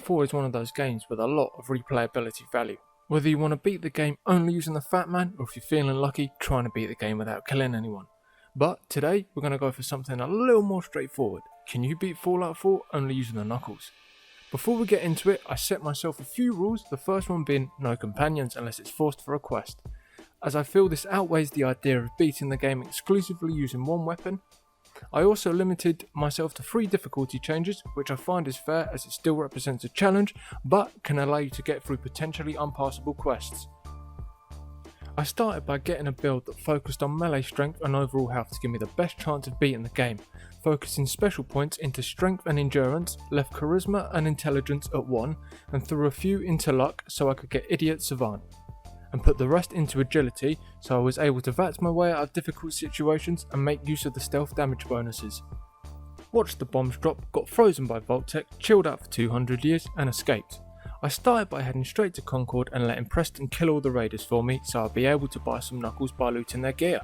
4 is one of those games with a lot of replayability value. Whether you want to beat the game only using the Fat Man, or if you're feeling lucky, trying to beat the game without killing anyone. But today, we're going to go for something a little more straightforward. Can you beat Fallout 4 only using the knuckles? Before we get into it, I set myself a few rules, the first one being no companions unless it's forced for a quest, as I feel this outweighs the idea of beating the game exclusively using one weapon. I also limited myself to 3 difficulty changes, which I find is fair as it still represents a challenge, but can allow you to get through potentially unpassable quests. I started by getting a build that focused on melee strength and overall health to give me the best chance of beating the game, focusing special points into strength and endurance, left charisma and intelligence at 1, and threw a few into luck so I could get idiot savant, and put the rest into agility so I was able to VATS my way out of difficult situations and make use of the stealth damage bonuses. Watched the bombs drop, got frozen by Vault-Tec, chilled out for 200 years and escaped. I started by heading straight to Concord and letting Preston kill all the raiders for me so I'd be able to buy some knuckles by looting their gear.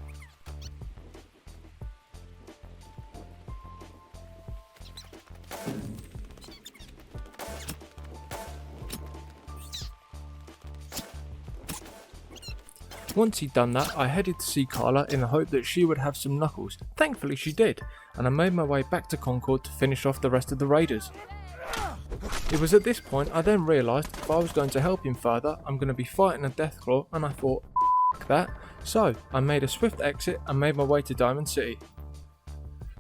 Once he'd done that, I headed to see Carla in the hope that she would have some knuckles. Thankfully she did, and I made my way back to Concord to finish off the rest of the raiders. It was at this point I then realised if I was going to help him further, I'm going to be fighting a Deathclaw, and I thought, F that. So I made a swift exit and made my way to Diamond City.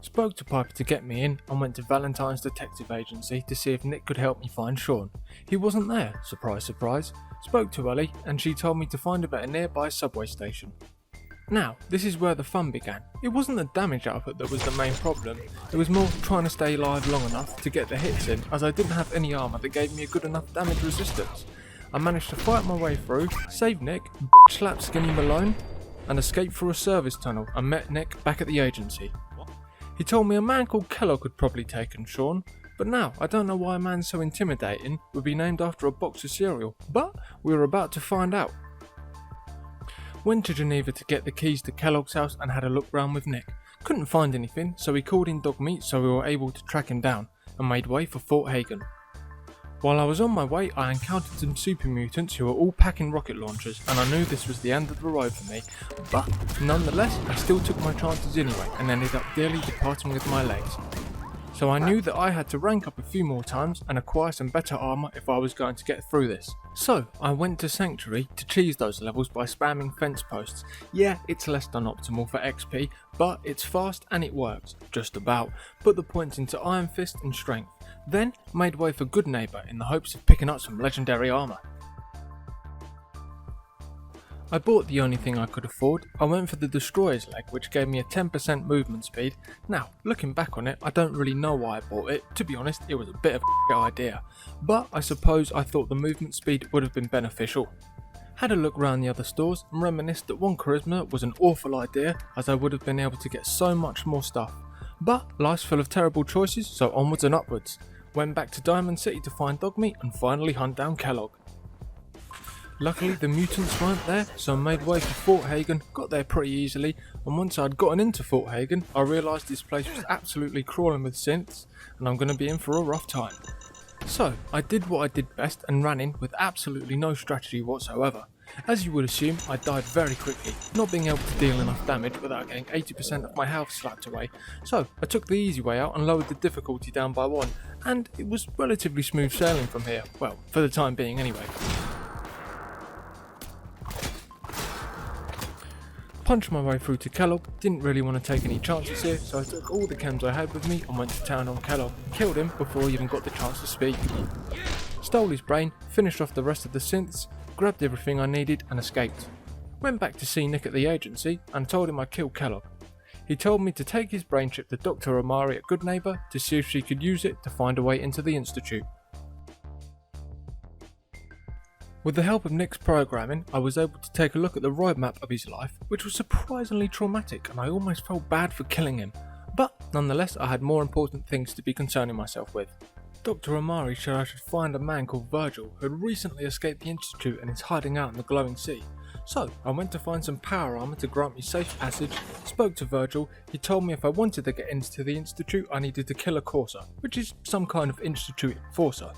Spoke to Piper to get me in and went to Valentine's Detective Agency to see if Nick could help me find Sean. He wasn't there, surprise surprise. Spoke to Ellie and she told me to find him at a nearby subway station. Now, this is where the fun began. It wasn't the damage output that was the main problem, it was more trying to stay alive long enough to get the hits in, as I didn't have any armour that gave me a good enough damage resistance. I managed to fight my way through, save Nick, slap Skinny Malone, and escape through a service tunnel and met Nick back at the agency. He told me a man called Kellogg had probably taken Sean, but now I don't know why a man so intimidating would be named after a box of cereal, but we were about to find out. Went to Geneva to get the keys to Kellogg's house and had a look round with Nick. Couldn't find anything, so he called in Dog Meat so we were able to track him down and made way for Fort Hagen. While I was on my way, I encountered some super mutants who were all packing rocket launchers, and I knew this was the end of the road for me, but nonetheless I still took my chances anyway and ended up dearly departing with my legs. So I knew that I had to rank up a few more times and acquire some better armour if I was going to get through this. So I went to Sanctuary to cheese those levels by spamming fence posts. Yeah, it's less than optimal for XP, but it's fast and it works, just about. Put the points into Iron Fist and Strength. Then made way for Good Neighbour in the hopes of picking up some legendary armour. I bought the only thing I could afford. I went for the Destroyer's leg, which gave me a 10% movement speed. Now, looking back on it, I don't really know why I bought it. To be honest, it was a bit of a idea. But I suppose I thought the movement speed would have been beneficial. Had a look round the other stores and reminisced that 1 charisma was an awful idea, as I would have been able to get so much more stuff. But life's full of terrible choices, so onwards and upwards. Went back to Diamond City to find Dogmeat and finally hunt down Kellogg. Luckily the mutants weren't there, so I made way for Fort Hagen, got there pretty easily, and once I'd gotten into Fort Hagen, I realised this place was absolutely crawling with synths, and I'm going to be in for a rough time. So I did what I did best and ran in with absolutely no strategy whatsoever. As you would assume, I died very quickly, not being able to deal enough damage without getting 80% of my health slapped away, so I took the easy way out and lowered the difficulty down by 1, and it was relatively smooth sailing from here, well, for the time being anyway. Punched my way through to Kellogg, didn't really want to take any chances here, so I took all the chems I had with me and went to town on Kellogg, killed him before he even got the chance to speak. Stole his brain, finished off the rest of the synths, grabbed everything I needed and escaped. Went back to see Nick at the agency and told him I killed Kellogg. He told me to take his brain chip to Dr. Amari at Good Neighbour to see if she could use it to find a way into the Institute. With the help of Nick's programming, I was able to take a look at the roadmap of his life, which was surprisingly traumatic and I almost felt bad for killing him, but nonetheless I had more important things to be concerning myself with. Dr. Amari said I should find a man called Virgil who had recently escaped the Institute and is hiding out in the glowing sea. So I went to find some power armor to grant me safe passage, spoke to Virgil. He told me if I wanted to get into the Institute I needed to kill a Corsair, which is some kind of Institute enforcer.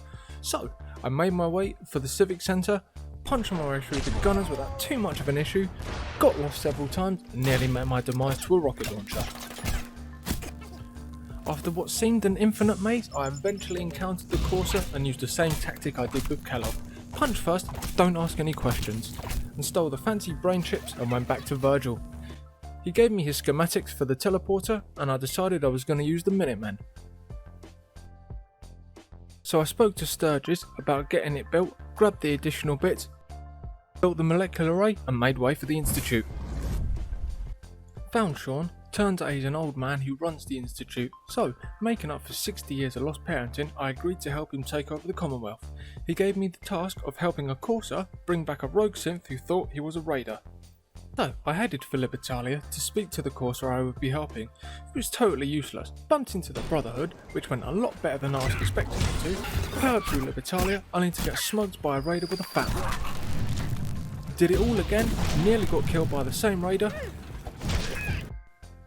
So I made my way for the Civic Centre, punched my way through the gunners without too much of an issue, got lost several times and nearly met my demise to a rocket launcher. After what seemed an infinite maze, I eventually encountered the Corsa and used the same tactic I did with Kellogg. Punch first, don't ask any questions, and stole the fancy brain chips and went back to Virgil. He gave me his schematics for the teleporter and I decided I was going to use the Minutemen. So I spoke to Sturgis about getting it built, grabbed the additional bits, built the molecular array and made way for the Institute. Found Sean, turns out he's an old man who runs the Institute, so making up for 60 years of lost parenting, I agreed to help him take over the Commonwealth. He gave me the task of helping a Corsa bring back a rogue synth who thought he was a raider. So I headed for Libertalia to speak to the Corsa I would be helping. It was totally useless, bumped into the Brotherhood, which went a lot better than I was expecting it to, powered through Libertalia only to get smoked by a raider with a fat one. Did it all again, nearly got killed by the same raider,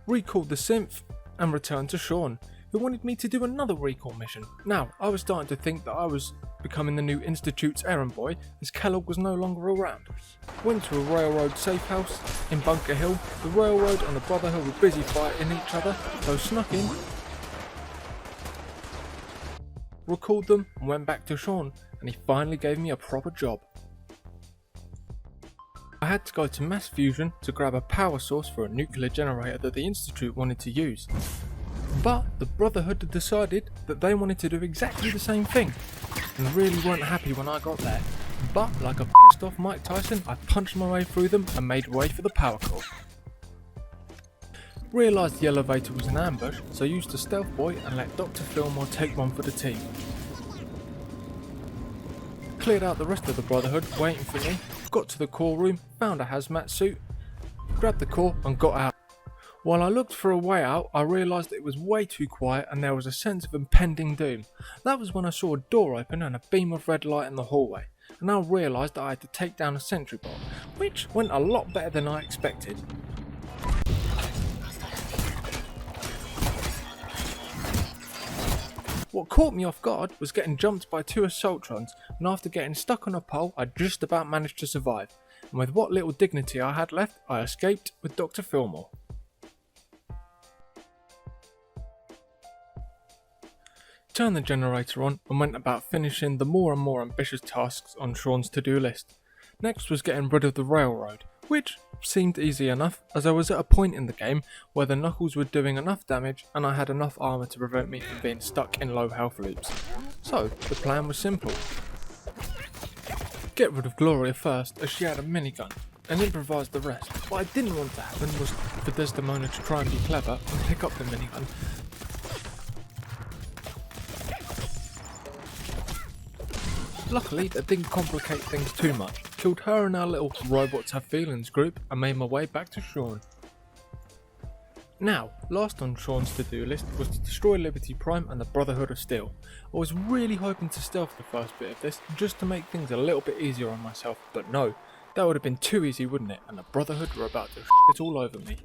recalled the synth and returned to Sean, who wanted me to do another recall mission. Now, I was starting to think that I was becoming the new Institute's errand boy as Kellogg was no longer around. Went to a railroad safe house in Bunker Hill. The railroad and the Brotherhood were busy fighting each other, so snuck in, recalled them and went back to Sean, and he finally gave me a proper job. I had to go to Mass Fusion to grab a power source for a nuclear generator that the Institute wanted to use. But the Brotherhood had decided that they wanted to do exactly the same thing, and really weren't happy when I got there. But like a pissed off Mike Tyson, I punched my way through them and made way for the power core. Realised the elevator was an ambush, so used the stealth boy and let Dr. Fillmore take one for the team. Cleared out the rest of the Brotherhood waiting for me, got to the core room, found a hazmat suit, grabbed the core and got out. While I looked for a way out, I realised it was way too quiet and there was a sense of impending doom. That was when I saw a door open and a beam of red light in the hallway, and I realised that I had to take down a sentry bot, which went a lot better than I expected. What caught me off guard was getting jumped by two assaultrons, and after getting stuck on a pole I just about managed to survive, and with what little dignity I had left I escaped with Dr. Fillmore. Turned the generator on and went about finishing the more and more ambitious tasks on Sean's to-do list. Next was getting rid of the railroad, which seemed easy enough as I was at a point in the game where the Knuckles were doing enough damage and I had enough armour to prevent me from being stuck in low health loops. So the plan was simple. Get rid of Gloria first as she had a minigun, and improvise the rest. What I didn't want to happen was for Desdemona to try and be clever and pick up the minigun. Luckily, that didn't complicate things too much. Killed her and our little robots have feelings group and made my way back to Sean. Now, last on Sean's to-do list was to destroy Liberty Prime and the Brotherhood of Steel. I was really hoping to stealth the first bit of this just to make things a little bit easier on myself, but no, that would have been too easy, wouldn't it? And the Brotherhood were about to shit all over me.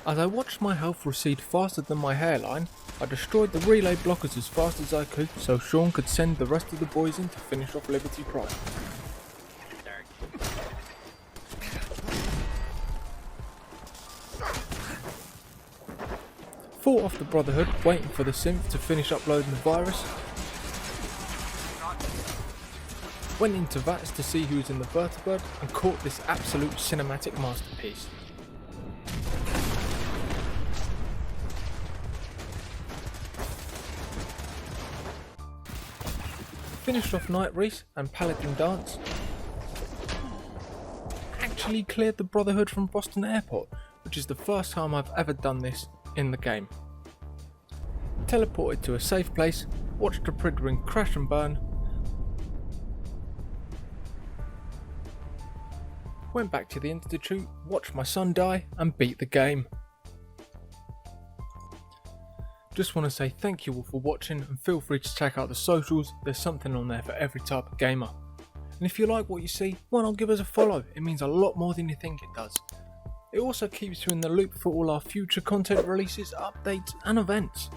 As I watched my health recede faster than my hairline, I destroyed the relay blockers as fast as I could so Sean could send the rest of the boys in to finish off Liberty Prime. Fought off the Brotherhood, waiting for the synth to finish uploading the virus. Went into VATS to see who was in the vertibird and caught this absolute cinematic masterpiece. Finished off Night Race and Paladin Dance. Actually cleared the Brotherhood from Boston Airport, which is the first time I've ever done this in the game. Teleported to a safe place, watched the Pridring crash and burn. Went back to the Institute, watched my son die and beat the game. Just want to say thank you all for watching and feel free to check out the socials, there's something on there for every type of gamer. And if you like what you see, why not give us a follow, it means a lot more than you think it does. It also keeps you in the loop for all our future content releases, updates and events.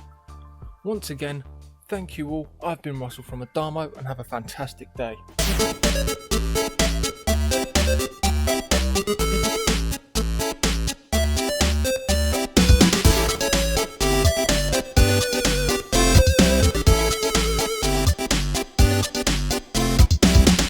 Once again, thank you all. I've been Russell from Adamo, and have a fantastic day.